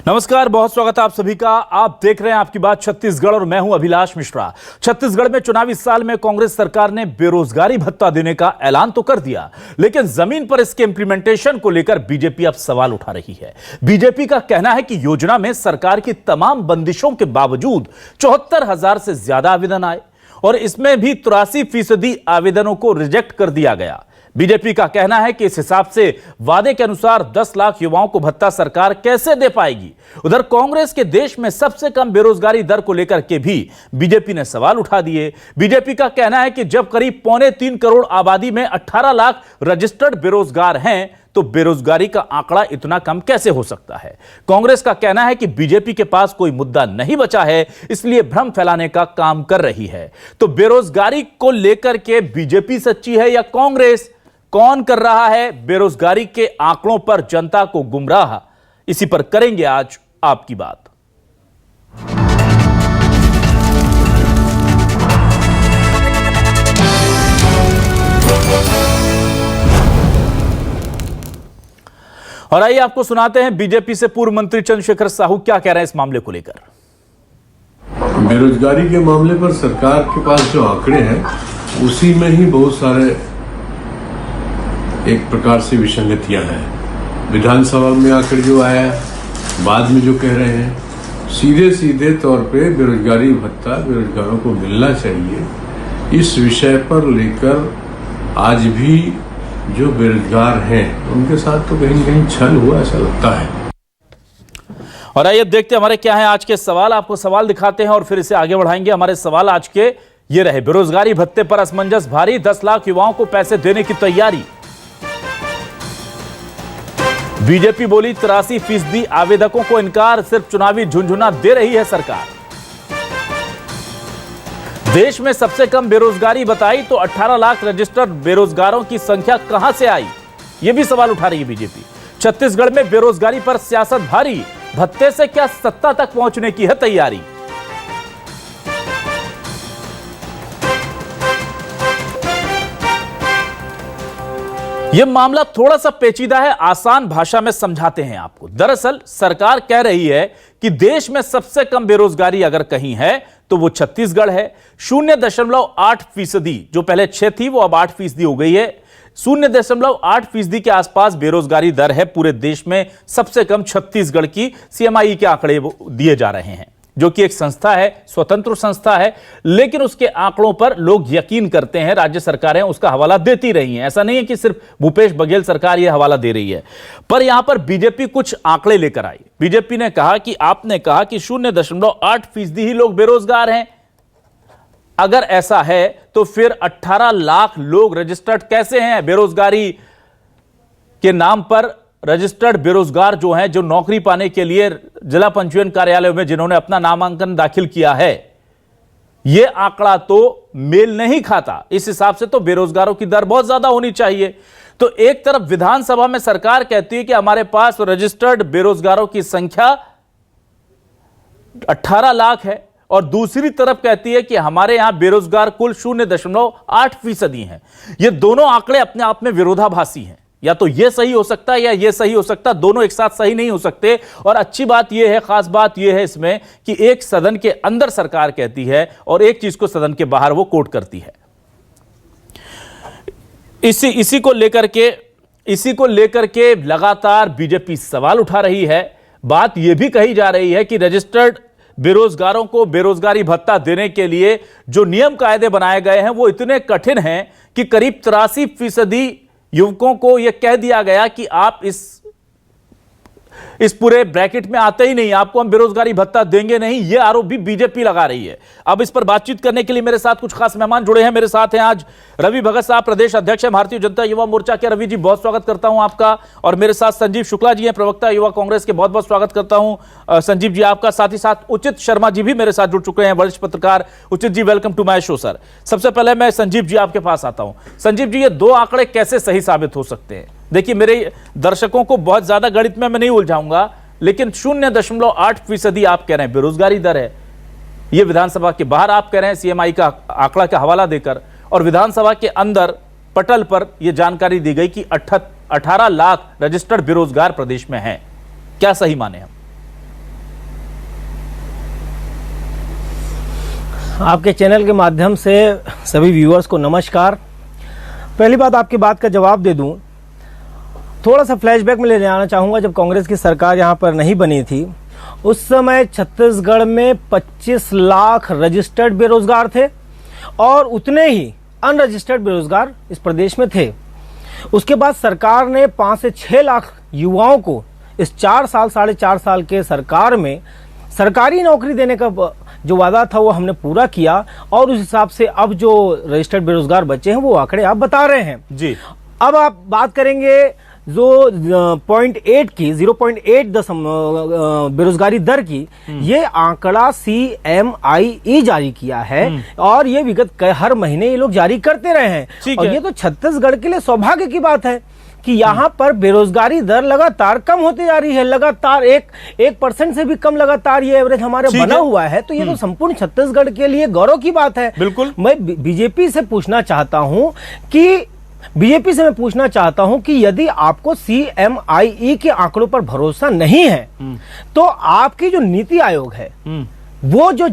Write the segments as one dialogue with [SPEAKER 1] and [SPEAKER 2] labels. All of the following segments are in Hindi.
[SPEAKER 1] नमस्कार, बहुत स्वागत है आप सभी का। आप देख रहे हैं आपकी बात छत्तीसगढ़ और मैं हूं अभिलाष मिश्रा। छत्तीसगढ़ में चुनावी साल में कांग्रेस सरकार ने बेरोजगारी भत्ता देने का ऐलान तो कर दिया, लेकिन जमीन पर इसके इंप्लीमेंटेशन को लेकर बीजेपी अब सवाल उठा रही है। बीजेपी का कहना है कि योजना में सरकार की तमाम बंदिशों के बावजूद 74,000 से ज्यादा आवेदन आए और इसमें भी 83% आवेदनों को रिजेक्ट कर दिया गया। बीजेपी का कहना है कि इस हिसाब से वादे के अनुसार 10 लाख युवाओं को भत्ता सरकार कैसे दे पाएगी। उधर कांग्रेस के देश में सबसे कम बेरोजगारी दर को लेकर के भी बीजेपी ने सवाल उठा दिए। बीजेपी का कहना है कि जब करीब 3.25 करोड़ आबादी में 18 लाख रजिस्टर्ड बेरोजगार हैं, तो बेरोजगारी का आंकड़ा इतना कम कैसे हो सकता है। कांग्रेस का कहना है कि बीजेपी के पास कोई मुद्दा नहीं बचा है, इसलिए भ्रम फैलाने का काम कर रही है। तो बेरोजगारी को लेकर के बीजेपी सच्ची है या कांग्रेस? कौन कर रहा है बेरोजगारी के आंकड़ों पर जनता को गुमराह? इसी पर करेंगे आज आपकी बात। और आइए आपको सुनाते हैं बीजेपी से पूर्व मंत्री चंद्रशेखर साहू क्या कह रहे हैं इस मामले को लेकर।
[SPEAKER 2] बेरोजगारी के मामले पर सरकार के पास जो आंकड़े हैं उसी में ही बहुत सारे एक प्रकार से विसंगतियां हैं। विधानसभा में आकर जो आया, बाद में जो कह रहे हैं, सीधे तौर पे बेरोजगारी भत्ता बेरोजगारों को मिलना चाहिए, इस विषय पर लेकर आज भी जो बेरोजगार हैं उनके साथ तो कहीं न कहीं छल हुआ ऐसा लगता है।
[SPEAKER 1] और आइए अब देखते हैं हमारे क्या है आज के सवाल। आपको सवाल दिखाते हैं और फिर इसे आगे बढ़ाएंगे। हमारे सवाल आज के ये रहे। बेरोजगारी भत्ते पर असमंजस भारी, 10 लाख युवाओं को पैसे देने की तैयारी। बीजेपी बोली 83% आवेदकों को इनकार, सिर्फ चुनावी झुंझुना दे रही है सरकार। देश में सबसे कम बेरोजगारी बताई तो 18 लाख रजिस्टर्ड बेरोजगारों की संख्या कहां से आई, यह भी सवाल उठा रही है बीजेपी। छत्तीसगढ़ में बेरोजगारी पर सियासत भारी, भत्ते से क्या सत्ता तक पहुंचने की है तैयारी। यह मामला थोड़ा सा पेचीदा है, आसान भाषा में समझाते हैं आपको। दरअसल सरकार कह रही है कि देश में सबसे कम बेरोजगारी अगर कहीं है तो वो छत्तीसगढ़ है। 0.8%, जो पहले 6 थी वो अब 8% हो गई है। 0.8% के आसपास बेरोजगारी दर है पूरे देश में। सबसे कम छत्तीसगढ़ की सीएमआई के आंकड़े दिए जा रहे हैं, जो कि एक संस्था है, स्वतंत्र संस्था है, लेकिन उसके आंकड़ों पर लोग यकीन करते हैं। राज्य सरकारें उसका हवाला देती रही हैं, ऐसा नहीं है कि सिर्फ भूपेश बघेल सरकार यह हवाला दे रही है। पर यहां पर बीजेपी कुछ आंकड़े लेकर आई। बीजेपी ने कहा कि आपने कहा कि 0.8% ही लोग बेरोजगार हैं। अगर ऐसा है तो फिर 18 लाख लोग रजिस्टर्ड कैसे हैं? बेरोजगारी के नाम पर रजिस्टर्ड बेरोजगार जो हैं, जो नौकरी पाने के लिए जिला पंजीयन कार्यालय में जिन्होंने अपना नामांकन दाखिल किया है, यह आंकड़ा तो मेल नहीं खाता। इस हिसाब से तो बेरोजगारों की दर बहुत ज्यादा होनी चाहिए। तो एक तरफ विधानसभा में सरकार कहती है कि हमारे पास रजिस्टर्ड बेरोजगारों की संख्या 18 लाख है, और दूसरी तरफ कहती है कि हमारे यहां बेरोजगार कुल 0.8% हैं। ये दोनों आंकड़े अपने आप में विरोधाभासी हैं। या तो यह सही हो सकता है या यह सही हो सकता है, दोनों एक साथ सही नहीं हो सकते। और अच्छी बात यह है, खास बात यह है इसमें कि एक सदन के अंदर सरकार कहती है और एक चीज को सदन के बाहर वो कोट करती है। इसी को लेकर के लगातार बीजेपी सवाल उठा रही है। बात यह भी कही जा रही है कि रजिस्टर्ड बेरोजगारों को बेरोजगारी भत्ता देने के लिए जो नियम कायदे बनाए गए हैं वो इतने कठिन हैं कि करीब 83% युवकों को यह कह दिया गया कि आप इस पूरे ब्रैकेट में आते ही नहीं, आपको हम बेरोजगारी भत्ता देंगे नहीं। यह आरोप भी बीजेपी लगा रही है। अब इस पर बातचीत करने के लिए मेरे साथ कुछ खास मेहमान जुड़े हैं। मेरे साथ हैं आज रवि भगत साहब, प्रदेश अध्यक्ष हैं भारतीय जनता युवा मोर्चा के। रवि जी, बहुत स्वागत करता हूं आपका। और मेरे साथ संजीव शुक्ला जी हैं, प्रवक्ता युवा कांग्रेस के। बहुत बहुत स्वागत करता हूं संजीव जी आपका। साथ ही साथ उचित शर्मा जी भी मेरे साथ जुड़ चुके हैं, वरिष्ठ पत्रकार। Uchit ji, welcome to my show sir. सबसे पहले मैं संजीव जी आपके पास आता हूं। संजीव जी, ये दो आंकड़े कैसे सही साबित हो सकते हैं? देखिए, मेरे दर्शकों को बहुत ज्यादा गणित में मैं नहीं उलझाऊंगा, लेकिन 0.8% आप कह रहे हैं बेरोजगारी दर है। यह विधानसभा के बाहर आप कह रहे हैं सीएमआई का आंकड़ा का हवाला देकर, और विधानसभा के अंदर पटल पर यह जानकारी दी गई कि 18 लाख रजिस्टर्ड बेरोजगार प्रदेश में हैं। क्या सही माने हम?
[SPEAKER 3] आपके चैनल के माध्यम से सभी व्यूअर्स को नमस्कार। पहली बात, आपकी बात का जवाब दे दूं, थोड़ा सा फ्लैशबैक में ले जाना चाहूँगा। जब कांग्रेस की सरकार यहाँ पर नहीं बनी थी, उस समय छत्तीसगढ़ में 25 लाख रजिस्टर्ड बेरोजगार थे और उतने ही अनरजिस्टर्ड बेरोजगार इस प्रदेश में थे। उसके बाद सरकार ने 5 से 6 लाख युवाओं को इस 4 साल 4.5 साल के सरकार में सरकारी नौकरी देने का जो वादा था वो हमने पूरा किया और उस हिसाब से अब जो रजिस्टर्ड बेरोजगार बचे हैं वो आंकड़े आप बता रहे हैं
[SPEAKER 1] जी। अब
[SPEAKER 3] आप बात करेंगे जो 0.8 की 0.8 बेरोजगारी दर की, ये आंकड़ा CMIE जारी किया है और ये विगत हर महीने ये लोग जारी करते रहे हैं। और ये तो छत्तीसगढ़ के लिए सौभाग्य की बात है कि यहाँ पर बेरोजगारी दर लगातार कम होती जा रही है। लगातार 1% से भी कम लगातार ये एवरेज हमारे बना हुआ है। तो ये तो संपूर्ण छत्तीसगढ़ के लिए गौरव की बात है।
[SPEAKER 1] बिल्कुल।
[SPEAKER 3] मैं बीजेपी से पूछना चाहता हूं कि यदि आपको CMIE के आंकड़ों पर भरोसा नहीं है तो आपकी जो नीति आयोग है वो जो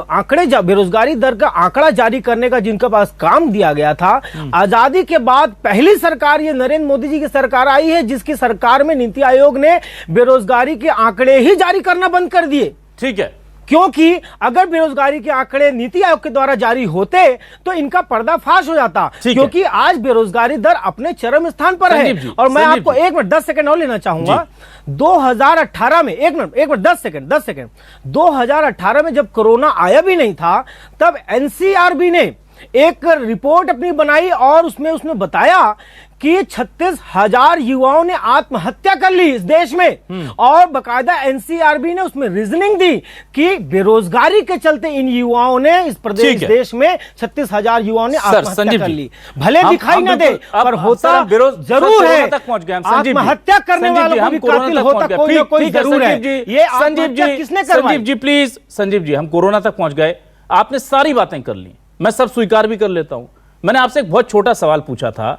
[SPEAKER 3] आंकड़े बेरोजगारी दर का आंकड़ा जारी करने का जिनके पास काम दिया गया था, आजादी के बाद पहली सरकार ये नरेंद्र मोदी जी की सरकार आई है जिसकी सरकार में नीति आयोग ने बेरोजगारी के आंकड़े ही जारी करना बंद कर दिए।
[SPEAKER 1] ठीक है,
[SPEAKER 3] क्योंकि अगर बेरोजगारी के आंकड़े नीति आयोग के द्वारा जारी होते तो इनका पर्दाफाश हो जाता, क्योंकि आज बेरोजगारी दर अपने चरम स्थान पर है। और मैं आपको 1 मिनट 10 सेकंड और लेना चाहूंगा। 2018 में 1 मिनट 10 सेकंड 2018 में जब कोरोना आया भी नहीं था तब NCRB ने एक रिपोर्ट अपनी बनाई और उसने बताया कि 36,000 युवाओं ने आत्महत्या कर ली इस देश में। और बकायदा NCRB ने उसमें रीजनिंग दी कि बेरोजगारी के चलते इन युवाओं ने इस प्रदेश देश में 36,000 युवाओं ने आत्महत्या कर ली। भले दिखाई ना दे पर होता जरूर है। आत्महत्या करने वालों को भी कातिल होता कोई ना कोई जरूर है। ये आत्महत्या किसने करवाई?
[SPEAKER 1] संजीव जी प्लीज, संजीव जी, हम कोरोना तक पहुंच गए, आपने सारी बातें कर ली, मैं सब स्वीकार भी कर लेता हूं। मैंने आपसे एक बहुत छोटा सवाल पूछा था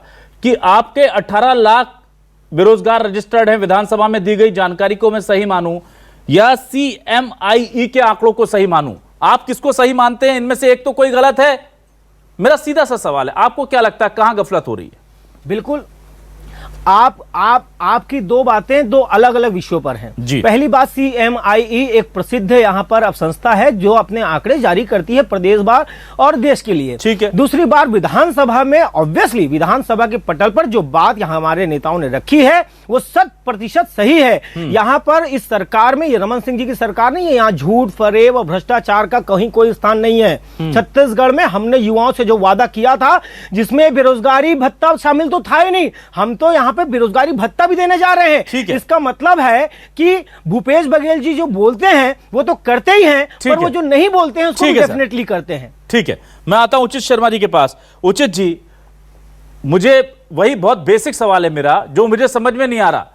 [SPEAKER 1] कि आपके 18 लाख बेरोजगार रजिस्टर्ड हैं, विधानसभा में दी गई जानकारी को मैं सही मानूं या CMIE के आंकड़ों को सही मानूं? आप किसको सही मानते हैं? इनमें से एक तो कोई गलत है। मेरा सीधा सा सवाल है, आपको क्या लगता है कहां गफलत हो रही है?
[SPEAKER 3] बिल्कुल, आपकी दो बातें दो अलग अलग विषयों पर हैं। पहली बात, CMIE एक प्रसिद्ध यहां पर अब संस्था है जो अपने आंकड़े जारी करती है प्रदेश भर और देश के लिए।
[SPEAKER 1] ठीक है।
[SPEAKER 3] दूसरी बात, विधानसभा में ऑब्वियसली विधानसभा के पटल पर जो बात यहां हमारे नेताओं ने रखी है वो 100% सही है। यहां पर इस सरकार में, ये रमन सिंह जी की सरकार नहीं है, यहां झूठ, फरेब और भ्रष्टाचार का कहीं कोई स्थान नहीं है। छत्तीसगढ़ में हमने युवाओं से जो वादा किया था जिसमें बेरोजगारी भत्ता शामिल तो था ही नहीं, हम तो यहाँ पे बेरोजगारी भत्ता भी देने जा रहे हैं। इसका मतलब है कि भूपेश बघेल जी जो बोलते हैं वो तो करते ही हैं, पर वो जो नहीं बोलते हैं उसको डेफिनेटली करते हैं।
[SPEAKER 1] ठीक है, मैं आता हूं उचित शर्मा जी के पास। उचित जी, मुझे वही बहुत बेसिक सवाल है मेरा जो मुझे समझ में नहीं आ रहा।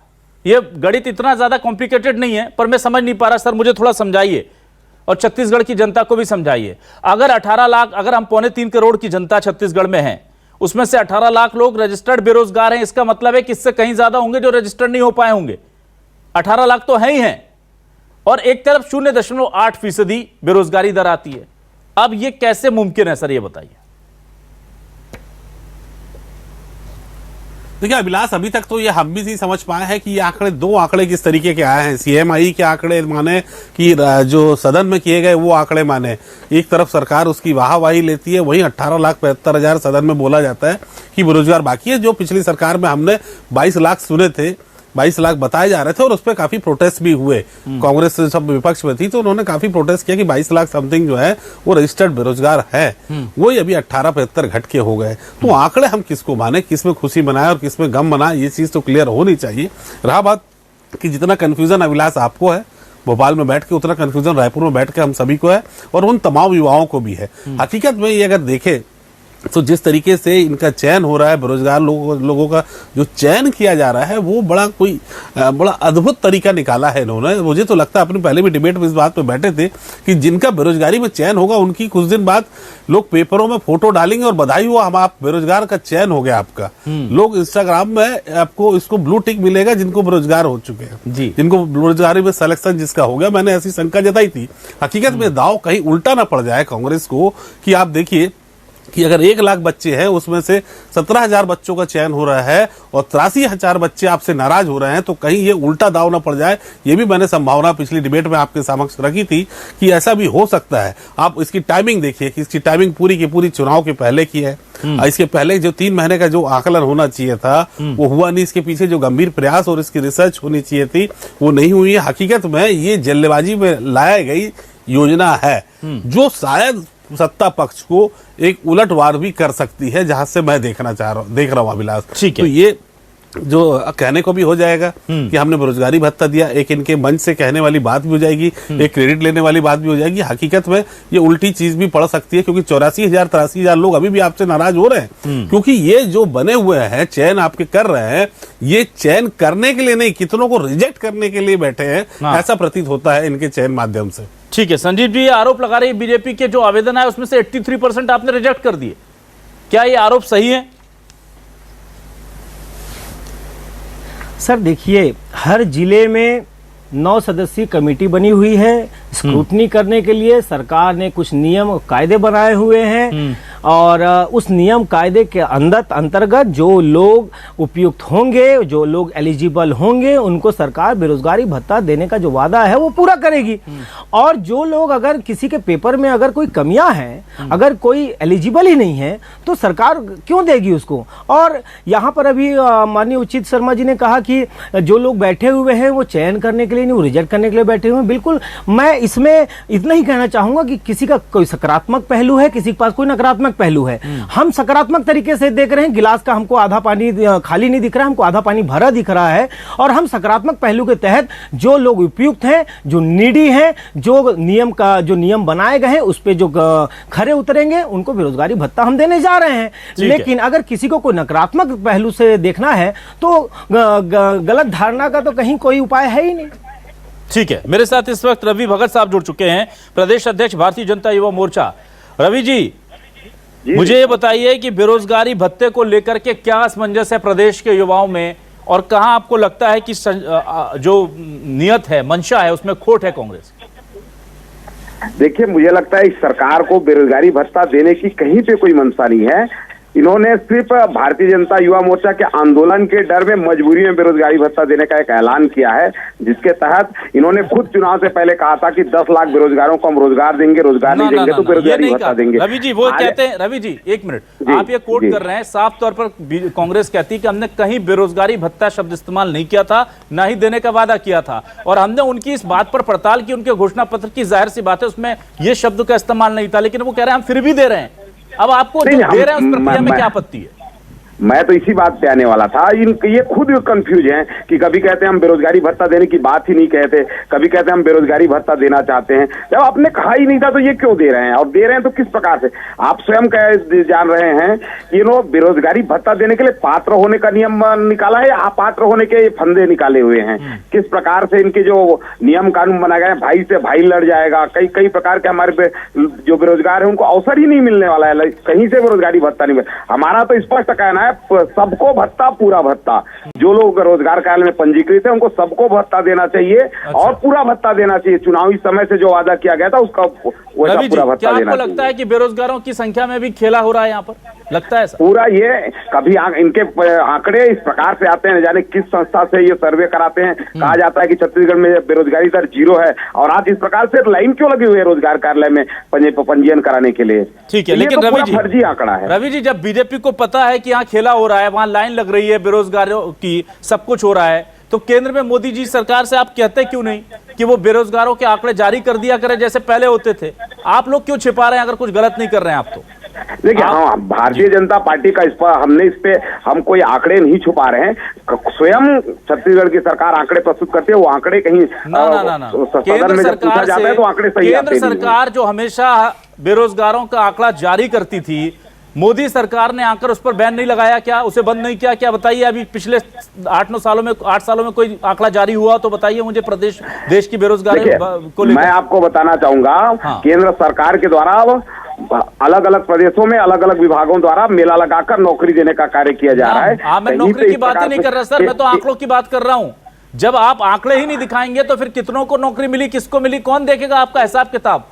[SPEAKER 1] ये गणित इतना ज्यादा कॉम्प्लिकेटेड नहीं है पर मैं समझ नहीं पा रहा। सर मुझे थोड़ा समझाइए और छत्तीसगढ़ की जनता को भी समझाइए। अगर 18 लाख, अगर हम 2.25 करोड़ की जनता छत्तीसगढ़ में है, उसमें से 18 लाख लोग रजिस्टर्ड बेरोजगार हैं, इसका मतलब है कि इससे कहीं ज्यादा होंगे जो रजिस्टर्ड नहीं हो पाए होंगे। 18 लाख तो है ही हैं और एक तरफ 0.8% बेरोजगारी दर आती है। अब ये कैसे मुमकिन है सर, ये बताइए।
[SPEAKER 4] देखिए अभिलाष, अभी तक तो ये हम भी नहीं समझ पाए हैं कि ये आंकड़े, दो आंकड़े किस तरीके के आए हैं। CMIE के आंकड़े माने कि जो सदन में किए गए वो आंकड़े माने। एक तरफ सरकार उसकी वाहवाही लेती है, वहीं 18,75,000 सदन में बोला जाता है कि बेरोजगार बाकी है। जो पिछली सरकार में हमने 22 लाख सुने थे, 22 लाख बताए जा रहे थे और उस पर काफी प्रोटेस्ट भी हुए। कांग्रेस सब विपक्ष में थी तो उन्होंने काफी प्रोटेस्ट किया कि 22 लाख समथिंग जो है वो रजिस्टर्ड बेरोजगार है। वही अभी 18,75 घट के हो गए। तो आंकड़े हम किसको माने, किसमें खुशी मनाए और किसमें गम मनाए, ये चीज तो क्लियर होनी चाहिए। रहा बात कि जितना कंफ्यूजन अभिलाष आपको है भोपाल में बैठ के, उतना कंफ्यूजन रायपुर में बैठ के हम सभी को है और उन तमाम युवाओं को भी है। हकीकत में ये अगर देखें तो जिस तरीके से इनका चयन हो रहा है, बेरोजगार लोगों का जो चयन किया जा रहा है, वो बड़ा अद्भुत तरीका निकाला है इन्होंने। मुझे तो लगता है, अपने पहले भी डिबेट में इस बात पे बैठे थे कि जिनका बेरोजगारी में चयन होगा उनकी कुछ दिन बाद लोग पेपरों में फोटो डालेंगे और बधाई हुआ, हम आप बेरोजगार का चयन हो गया आपका। लोग इंस्टाग्राम में आपको इसको ब्लू टिक मिलेगा जिनको बेरोजगार हो चुके हैं
[SPEAKER 1] जी,
[SPEAKER 4] जिनको बेरोजगारी में सिलेक्शन जिसका हो गया। मैंने ऐसी शंका जताई थी। हकीकत में दाव कहीं उल्टा ना पड़ जाए कांग्रेस को कि आप देखिए कि अगर 1 लाख बच्चे हैं उसमें से 17,000 बच्चों का चयन हो रहा है और 83,000 बच्चे आपसे नाराज हो रहे हैं, तो कहीं ये उल्टा दाव ना पड़ जाए। ये भी मैंने संभावना पिछली डिबेट में आपके समक्ष रखी थी कि ऐसा भी हो सकता है। आप इसकी टाइमिंग देखिए कि इसकी टाइमिंग पूरी की पूरी चुनाव के पहले की है। इसके पहले जो 3 महीने का जो आकलन होना चाहिए था वो हुआ नहीं। इसके पीछे जो गंभीर प्रयास और इसकी रिसर्च होनी चाहिए थी वो नहीं हुई है। हकीकत में ये जल्दबाजी में लाया गई योजना है जो शायद सत्ता पक्ष को एक उलटवार भी कर सकती है, जहां से मैं देख रहा हूं अभिलाष।
[SPEAKER 1] ठीक है।
[SPEAKER 4] तो ये जो कहने को भी हो जाएगा कि हमने बेरोजगारी भत्ता दिया, एक इनके मंच से कहने वाली बात भी हो जाएगी, एक क्रेडिट लेने वाली बात भी हो जाएगी। हकीकत में ये उल्टी चीज भी पड़ सकती है, क्योंकि 84,000 83,000 लोग अभी भी आपसे नाराज हो रहे हैं। क्योंकि ये जो बने हुए हैं, चयन आपके कर रहे हैं, ये चयन करने के लिए नहीं, कितनों को रिजेक्ट करने के लिए बैठे हैं, ऐसा प्रतीत होता है इनके चयन माध्यम से।
[SPEAKER 1] ठीक है। संजीव जी, आरोप लगा रही बीजेपी के जो आवेदन है उसमें से 83% आपने रिजेक्ट कर दिए, क्या ये आरोप सही है?
[SPEAKER 3] सर देखिए, हर जिले में 9 सदस्यीय कमेटी बनी हुई है स्क्रूटनी करने के लिए। सरकार ने कुछ नियम कायदे बनाए हुए हैं और उस नियम कायदे के अंतर्गत जो लोग उपयुक्त होंगे, जो लोग एलिजिबल होंगे, उनको सरकार बेरोजगारी भत्ता देने का जो वादा है वो पूरा करेगी। और जो लोग, अगर किसी के पेपर में अगर कोई कमियां हैं, अगर कोई एलिजिबल ही नहीं है, तो सरकार क्यों देगी उसको? और यहाँ पर अभी माननीय उचित शर्मा जी ने कहा कि जो लोग बैठे हुए हैं वो चयन करने के लिए नहीं, वो रिजेक्ट करने के लिए बैठे हुए हैं। बिल्कुल, मैं इसमें इतना ही कहना चाहूंगा कि किसी का कोई सकारात्मक पहलू है, किसी के पास कोई नकारात्मक पहलू है। हम सकारात्मक तरीके से देख रहे हैं, गिलास का हमको आधा पानी खाली नहीं दिख रहा, हमको आधा पानी भरा दिख रहा है। और हम सकारात्मक पहलू के तहत जो लोग उपयुक्त हैं, जो नीडी हैं, जो नियम बनाए गए हैं उस पे जो खरे उतरेंगे, उनको बेरोजगारी भत्ता हम देने जा रहे हैं। लेकिन अगर किसी को कोई नकारात्मक पहलू से देखना है तो गलत धारणा का तो कहीं कोई उपाय है ही नहीं।
[SPEAKER 1] ठीक है। मेरे साथ इस वक्त रवि भगत साहब जुड़ चुके हैं, प्रदेश अध्यक्ष भारतीय जनता युवा मोर्चा। रवि जी, मुझे ये बताइए कि बेरोजगारी भत्ते को लेकर के क्या असमंजस है प्रदेश के युवाओं में, और कहां आपको लगता है कि जो नियत है, मंशा है, उसमें खोट है कांग्रेस?
[SPEAKER 5] देखिए, मुझे लगता है इस सरकार को बेरोजगारी भत्ता देने की कहीं पे कोई मंशा नहीं है। इन्होंने सिर्फ भारतीय जनता युवा मोर्चा के आंदोलन के डर में मजबूरी में बेरोजगारी भत्ता देने का एक ऐलान किया है, जिसके तहत इन्होंने खुद चुनाव से पहले कहा था कि 10 लाख बेरोजगारों को हम रोजगार देंगे, रोजगार नहीं देंगे तो बेरोजगारी भत्ता देंगे।
[SPEAKER 1] रवि जी, वो कहते हैं, रवि जी एक मिनट, आप ये कोट कर रहे हैं, साफ तौर पर कांग्रेस कहती है कि हमने कहीं बेरोजगारी भत्ता शब्द इस्तेमाल नहीं किया था, ना ही देने का वादा किया था, और हमने उनकी इस बात पर पड़ताल की, उनके घोषणा पत्र की, जाहिर सी बात है उसमें ये शब्द का इस्तेमाल नहीं था, लेकिन वो कह रहे हैं हम फिर भी दे रहे हैं। अब आपको जो दे रहे हैं उस प्रक्रिया में क्या आपत्ति है?
[SPEAKER 5] मैं तो इसी बात पे आने वाला था। ये खुद कंफ्यूज हैं कि कभी कहते हैं हम बेरोजगारी भत्ता देने की बात ही नहीं कहते, कभी कहते हैं हम बेरोजगारी भत्ता देना चाहते हैं। जब आपने कहा ही नहीं था तो ये क्यों दे रहे हैं, और दे रहे हैं तो किस प्रकार से? आप स्वयं जान रहे हैं कि ये लोग बेरोजगारी भत्ता देने के लिए पात्र होने का नियम निकाला है या अपात्र होने के फंदे निकाले हुए हैं। किस प्रकार से इनके जो नियम कानून बनाए गए हैं, भाई से भाई लड़ जाएगा, कई प्रकार के हमारे जो बेरोजगार है उनको अवसर ही नहीं मिलने वाला है, कहीं से बेरोजगारी भत्ता नहीं मिले। हमारा तो स्पष्ट कहना है सबको भत्ता, पूरा भत्ता। जो लोग रोजगार कार्यालय में पंजीकृत है उनको सबको भत्ता देना चाहिए। अच्छा। और पूरा भत्ता देना चाहिए। चुनावी समय से जो वादा किया गया था उसका पूरा भत्ता देना चाहिए।
[SPEAKER 1] आपको लगता है कि बेरोजगारों की संख्या में भी खेला हो रहा है यहाँ पर, लगता है?
[SPEAKER 5] पूरा ये कभी इनके आंकड़े इस प्रकार से आते हैं, जाने किस संस्था से ये सर्वे कराते हैं, कहा जाता है कि छत्तीसगढ़ में बेरोजगारी दर 0 है, और आज इस प्रकार से लाइन क्यों लगी हुई है रोजगार कार्यालय में पंजीयन कराने के लिए?
[SPEAKER 1] ठीक है, लेकिन
[SPEAKER 5] रवि जी, फर्जी आंकड़ा है।
[SPEAKER 1] रवि जी, जब बीजेपी को पता है कि यहाँ खेला हो रहा है, वहां लाइन लग रही है, बेरोजगारों की सब कुछ हो रहा है, तो केंद्र में मोदी जी सरकार से आप कहते क्यों नहीं कि वो बेरोजगारों के आंकड़े जारी कर दिया करे जैसे पहले होते थे? आप लोग क्यों छिपा रहे हैं अगर कुछ गलत नहीं कर रहे हैं आप तो?
[SPEAKER 5] देखिए, हाँ, भारतीय जनता पार्टी का हमने इस पे हम कोई आंकड़े नहीं छुपा रहे हैं। स्वयं छत्तीसगढ़ की सरकार आंकड़े प्रस्तुत करती है, वो आंकड़े कहीं सदन में जब पूछा जाता है तो आंकड़े सही आते हैं।
[SPEAKER 1] केंद्र सरकार जो हमेशा बेरोजगारों का आंकड़ा जारी करती थी, मोदी सरकार ने आकर उस पर बैन नहीं लगाया क्या, उसे बंद नहीं किया क्या? बताइए, अभी पिछले 8 सालों में कोई आंकड़ा जारी हुआ तो बताइए मुझे देश की बेरोजगारी को लेकर।
[SPEAKER 5] मैं आपको बताना चाहूंगा, केंद्र सरकार के द्वारा अब अलग अलग प्रदेशों में अलग अलग विभागों द्वारा मेला लगाकर नौकरी देने का कार्य किया जा रहा है।
[SPEAKER 1] मैं नौकरी की बात ही नहीं कर रहा सर, मैं तो आंकड़ों की बात कर रहा हूं। जब आप आंकड़े ही नहीं दिखाएंगे तो फिर कितनों को नौकरी मिली, किसको मिली, कौन देखेगा आपका हिसाब किताब?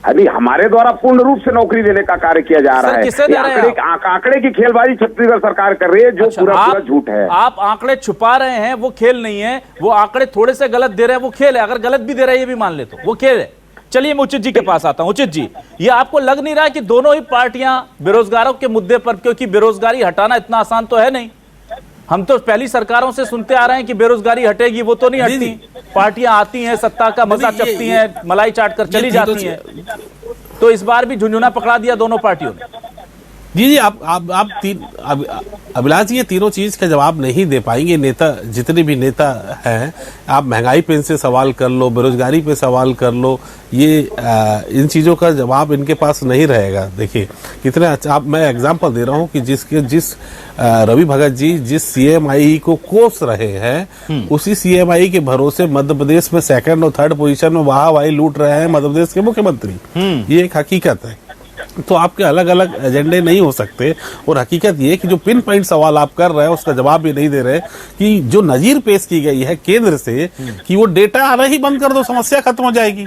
[SPEAKER 5] अभी हमारे द्वारा पूर्ण रूप से नौकरी देने का कार्य किया जा रहा है। आंकड़े की खेलबाजी छत्तीसगढ़ सरकार कर रही है, जो पूरा झूठ है।
[SPEAKER 1] आप आंकड़े छुपा रहे हैं, वो खेल नहीं है। वो आंकड़े थोड़े से गलत दे रहे हैं, वो खेल है। अगर गलत भी दे रहे हैं ये भी मान ले तो वो खेल है। चलिए मैं उचित जी के पास आता हूं। उचित जी, ये आपको लग नहीं रहा कि दोनों ही पार्टियां बेरोजगारों के मुद्दे पर, क्योंकि बेरोजगारी हटाना इतना आसान तो है नहीं, हम तो पहली सरकारों से सुनते आ रहे हैं कि बेरोजगारी हटेगी, वो तो नहीं हटती। पार्टियां आती हैं, सत्ता का मजा चखती हैं, मलाई चाट कर चली जाती हैं। तो इस बार भी झुंझुना पकड़ा दिया दोनों पार्टियों ने।
[SPEAKER 4] जी अभिलाष जी, ये तीनों चीज का जवाब नहीं दे पाएंगे नेता, जितने भी नेता हैं। आप महंगाई पे इनसे सवाल कर लो, बेरोजगारी पे सवाल कर लो, ये इन चीजों का जवाब इनके पास नहीं रहेगा। देखिए कितने अच्छा, मैं एग्जांपल दे रहा हूँ कि जिस रवि भगत जी जिस सीएमआई को कोस रहे हैं, उसी सीएमआई के भरोसे मध्य प्रदेश में 2nd और 3rd पोजीशन में वाहवाही लूट रहे हैं मध्य प्रदेश के मुख्यमंत्री। ये एक हकीकत है। तो आपके अलग अलग एजेंडे नहीं हो सकते। और हकीकत ये कि जो पिन पॉइंट सवाल आप कर रहे हैं उसका जवाब भी नहीं दे रहे कि जो नजीर पेश की गई है केंद्र से कि वो डेटा आना ही बंद कर दो, समस्या खत्म हो जाएगी।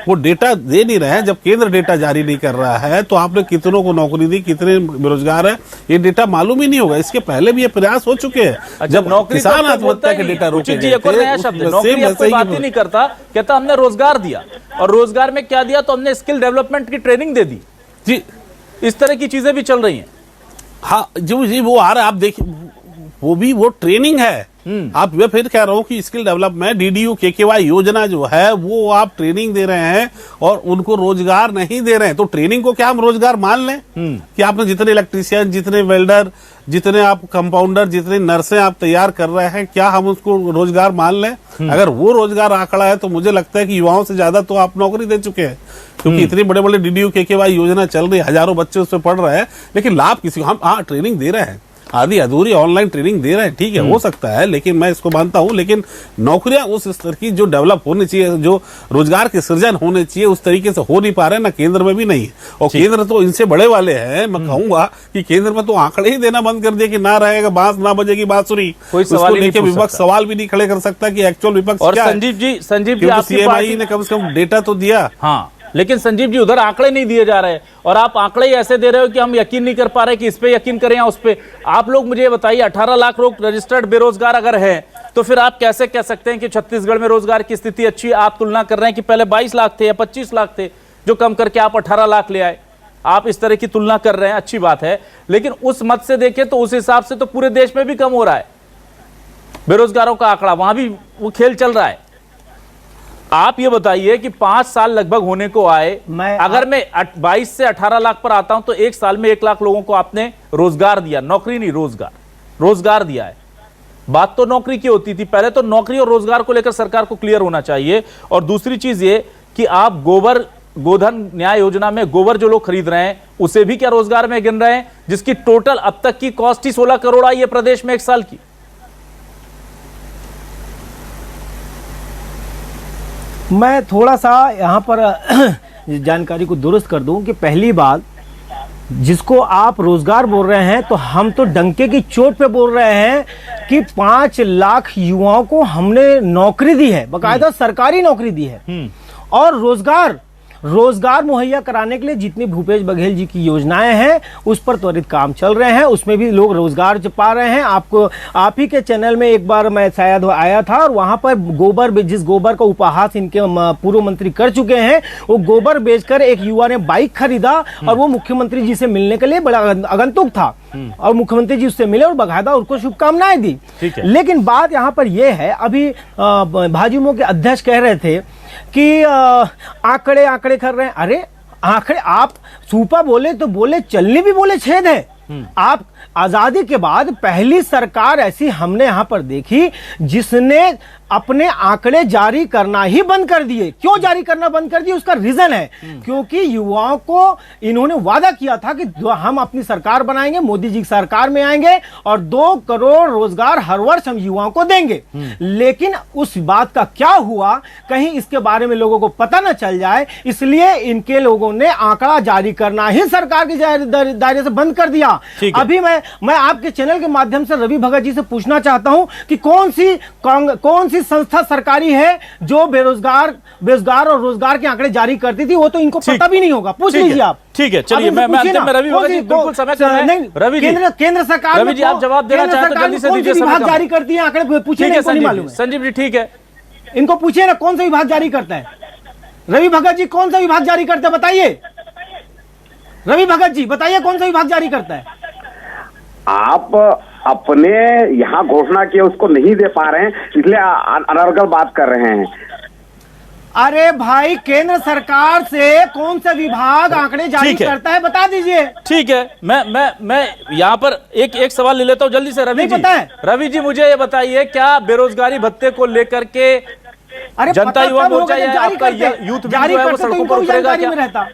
[SPEAKER 4] वो डेटा दे नहीं रहे हैं। जब केंद्र डेटा जारी नहीं कर रहा है तो आपने कितनों को नौकरी दी, कितने बेरोजगार है, ये डेटा मालूम ही नहीं होगा। इसके पहले भी ये प्रयास हो चुके हैं। जब किसान आत्महत्या के डेटा रोके गए थे,
[SPEAKER 1] बात ही नहीं करता, कहता हमने रोजगार दिया, और रोजगार में क्या दिया, तो हमने स्किल डेवलपमेंट की ट्रेनिंग दे दी जी। इस तरह की चीजें भी चल रही हैं।
[SPEAKER 4] हाँ जी, वो आ रहा है, आप देखिए वो ट्रेनिंग है। आप मैं फिर कह रहा हूँ कि स्किल डेवलपमेंट DDU KKY योजना जो है वो आप ट्रेनिंग दे रहे हैं और उनको रोजगार नहीं दे रहे हैं। तो ट्रेनिंग को क्या हम रोजगार मान लें कि आपने जितने इलेक्ट्रीशियन, जितने वेल्डर, जितने आप कंपाउंडर, जितने नर्सें आप तैयार कर रहे हैं, क्या हम उसको रोजगार मान लें? अगर वो रोजगार आंकड़ा है तो मुझे लगता है कि युवाओं से ज्यादा तो आप नौकरी दे चुके हैं, क्योंकि इतनी बड़े बड़े DDU KKY योजना चल रही है, हजारों बच्चे उसमें पढ़ रहे हैं, लेकिन लाभ किसी को हम ट्रेनिंग दे रहे हैं, आधी अधूरी ऑनलाइन ट्रेनिंग दे रहे हैं, ठीक है, हो सकता है, लेकिन मैं इसको मानता हूं। लेकिन नौकरियां उस स्तर की जो डेवलप होनी चाहिए, जो रोजगार के सृजन होने चाहिए, उस तरीके से हो नहीं पा रहे हैं, ना केंद्र में भी नहीं है। और केंद्र तो इनसे बड़े वाले हैं। मैं कहूंगा कि केंद्र में तो आंकड़े ही देना बंद कर दिया कि ना रहेगा बांस, ना बजेगी बांसुरी।
[SPEAKER 1] कोई सवाल लेके
[SPEAKER 4] विपक्ष सवाल भी नहीं खड़े कर सकता कि एक्चुअल विपक्ष
[SPEAKER 1] और संजीव जी
[SPEAKER 4] CMI ने कम से कम डेटा तो दिया।
[SPEAKER 1] हाँ, लेकिन संजीव जी उधर आंकड़े नहीं दिए जा रहे और आप आंकड़े ही ऐसे दे रहे हो कि हम यकीन नहीं कर पा रहे कि इस पे यकीन करें या उस पे। आप लोग मुझे बताइए, 18 लाख लोग रजिस्टर्ड बेरोजगार अगर है तो फिर आप कैसे कह सकते हैं कि छत्तीसगढ़ में रोजगार की स्थिति अच्छी है? आप तुलना कर रहे हैं कि पहले 22 लाख थे या 25 लाख थे, जो कम करके आप 18 लाख ले आए। आप इस तरह की तुलना कर रहे हैं, अच्छी बात है, लेकिन उस मत से देखें तो उस हिसाब से तो पूरे देश में भी कम हो रहा है बेरोजगारों का आंकड़ा, वहां भी वो खेल चल रहा है। आप ये बताइए कि 5 साल लगभग होने को आए, अगर मैं 22 से 18 लाख पर आता हूं तो 1 साल में 1 लाख लोगों को आपने रोजगार दिया, नौकरी नहीं रोजगार दिया है। बात तो नौकरी की होती थी, पहले तो नौकरी और रोजगार को लेकर सरकार को क्लियर होना चाहिए। और दूसरी चीज ये कि आप गोधन न्याय योजना में गोबर जो लोग खरीद रहे हैं उसे भी क्या रोजगार में गिन रहे हैं, जिसकी टोटल अब तक की कॉस्ट ही 16 करोड़ आई है प्रदेश में 1 साल की।
[SPEAKER 3] मैं थोड़ा सा यहाँ पर जानकारी को दुरुस्त कर दूं कि पहली बात, जिसको आप रोजगार बोल रहे हैं तो हम तो डंके की चोट पे बोल रहे हैं कि 5 लाख युवाओं को हमने नौकरी दी है, बकायदा सरकारी नौकरी दी है। और रोजगार मुहैया कराने के लिए जितनी भूपेश बघेल जी की योजनाएं हैं उस पर त्वरित काम चल रहे हैं, उसमें भी लोग रोजगार पा रहे हैं। आप ही के चैनल में एक बार मैं शायद आया था और वहां पर जिस गोबर का उपहास इनके पूर्व मंत्री कर चुके हैं, वो गोबर बेचकर एक युवा ने बाइक खरीदा और वो मुख्यमंत्री जी से मिलने के लिए बड़ा आगंतुक था और मुख्यमंत्री जी उससे मिले और बकायदा उनको शुभकामनाएं दी। लेकिन बात यहाँ पर यह है, अभी भाजयुमो के अध्यक्ष कह रहे थे कि आंकड़े कर रहे हैं। अरे आंकड़े आप सूपा बोले तो बोले, चलनी भी बोले छेद है। आप आजादी के बाद पहली सरकार ऐसी हमने यहां पर देखी जिसने अपने आंकड़े जारी करना ही बंद कर दिए। क्यों जारी करना बंद कर दिए? उसका रीजन है क्योंकि युवाओं को इन्होंने वादा किया था कि हम अपनी सरकार बनाएंगे, मोदी जी की सरकार में आएंगे और 2 करोड़ रोजगार हर वर्ष हम युवाओं को देंगे। लेकिन उस बात का क्या हुआ, कहीं इसके बारे में लोगों को पता न चल जाए, इसलिए इनके लोगों ने आंकड़ा जारी करना ही सरकार के दायरे से बंद कर दिया। अभी मैं आपके चैनल के माध्यम से रवि भगत जी से पूछना चाहता हूं कि कौन सी संस्था सरकारी है जो बेरोजगार और रोजगार के आंकड़े जारी करती थी? वो तो इनको पता भी नहीं होगा, पूछ लीजिए आप।
[SPEAKER 1] ठीक है, चलिए मैं रवि भगत जी बिल्कुल समय कर रहे हैं। रवि जी,
[SPEAKER 3] केंद्र सरकार,
[SPEAKER 1] रवि जी आप जवाब देना चाहते हैं जल्दी से दीजिए,
[SPEAKER 3] विभाग जारी करती है आंकड़े? पूछिए,
[SPEAKER 1] संजीव जी ठीक है,
[SPEAKER 3] इनको पूछिए ना कौन सा विभाग जारी करता है। रवि भगत जी कौन सा विभाग जारी करता है बताइए? रवि भगत जी बताइए कौन सा विभाग जारी करता है?
[SPEAKER 5] आप अपने यहाँ घोषणा किए उसको नहीं दे पा रहे हैं, इसलिए अनर्गल बात कर रहे हैं।
[SPEAKER 3] अरे भाई, केंद्र सरकार से कौन सा विभाग आंकड़े जारी करता है बता दीजिए।
[SPEAKER 1] ठीक है, मैं यहाँ पर एक सवाल ले लेता हूँ जल्दी से। रवि जी,
[SPEAKER 3] पता है?
[SPEAKER 1] रवि जी मुझे ये बताइए, क्या बेरोजगारी भत्ते को लेकर के जनता युवा मोर्चा या आपका यूथ
[SPEAKER 3] जारी
[SPEAKER 1] है वो सड़कों पर उतरेगा क्या?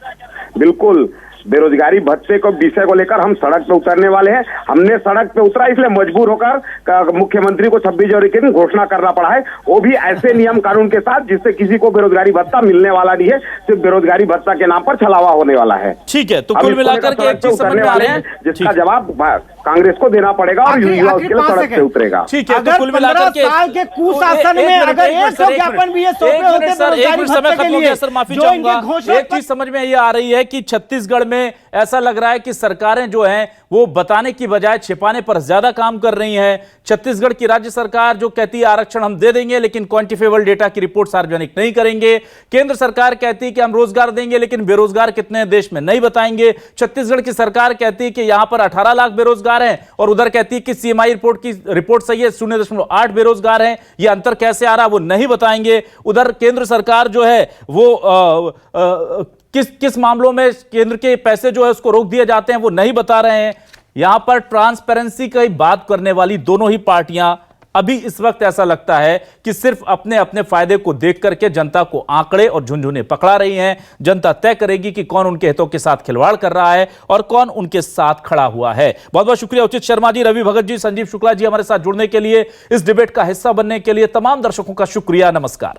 [SPEAKER 5] बिल्कुल, बेरोजगारी भत्ते को विषय को लेकर हम सड़क पे उतरने वाले हैं। हमने सड़क पे उतरा इसलिए मजबूर होकर मुख्यमंत्री को 26 जनवरी के दिन घोषणा करना पड़ा है, वो भी ऐसे नियम कानून के साथ जिससे किसी को बेरोजगारी भत्ता मिलने वाला नहीं है, सिर्फ बेरोजगारी भत्ता के नाम पर छलावा होने वाला है।
[SPEAKER 1] ठीक है, तो कुल मिलाकर के एक चीज समझ में आ रहे हैं
[SPEAKER 5] जिसका जवाब कांग्रेस को देना पड़ेगा और युवा उसके लिए सड़क पे उतरेगा।
[SPEAKER 1] ठीक है, तो कुल मिलाकर के
[SPEAKER 3] साल के कुशासन में अगर एक ज्ञापन भी ये सौंपे होते
[SPEAKER 1] समय खत्म हो गया सर, माफी चाहूंगा। एक चीज समझ में ये आ रही है कि छत्तीसगढ़ में ऐसा लग रहा है कि सरकारें जो हैं वो बताने की बजाय छिपाने पर ज्यादा काम कर रही हैं। छत्तीसगढ़ की राज्य सरकार जो कहती है आरक्षण हम दे देंगे लेकिन क्वांटिफाइबल डेटा की रिपोर्ट सार्वजनिक नहीं करेंगे। केंद्र सरकार कहती है कि हम रोजगार देंगे लेकिन बेरोजगार कितने हैं देश में नहीं बताएंगे। छत्तीसगढ़ की सरकार कहती है कि यहां पर 18 लाख बेरोजगार हैं और उधर कहती है कि सीएमआई रिपोर्ट सही है 0.8 बेरोजगार हैं। यह अंतर कैसे आ रहा है वो नहीं बताएंगे। उधर केंद्र सरकार जो है वो किस मामलों में केंद्र के पैसे जो है उसको रोक दिए जाते हैं वो नहीं बता रहे हैं। यहां पर ट्रांसपेरेंसी की बात करने वाली दोनों ही पार्टियां अभी इस वक्त ऐसा लगता है कि सिर्फ अपने अपने फायदे को देख करके जनता को आंकड़े और झुनझुने पकड़ा रही हैं। जनता तय करेगी कि कौन उनके हितों के साथ खिलवाड़ कर रहा है और कौन उनके साथ खड़ा हुआ है। बहुत बहुत शुक्रिया उचित शर्मा जी, रवि भगत जी, संजीव शुक्ला जी हमारे साथ जुड़ने के लिए, इस डिबेट का हिस्सा बनने के लिए। तमाम दर्शकों का शुक्रिया, नमस्कार।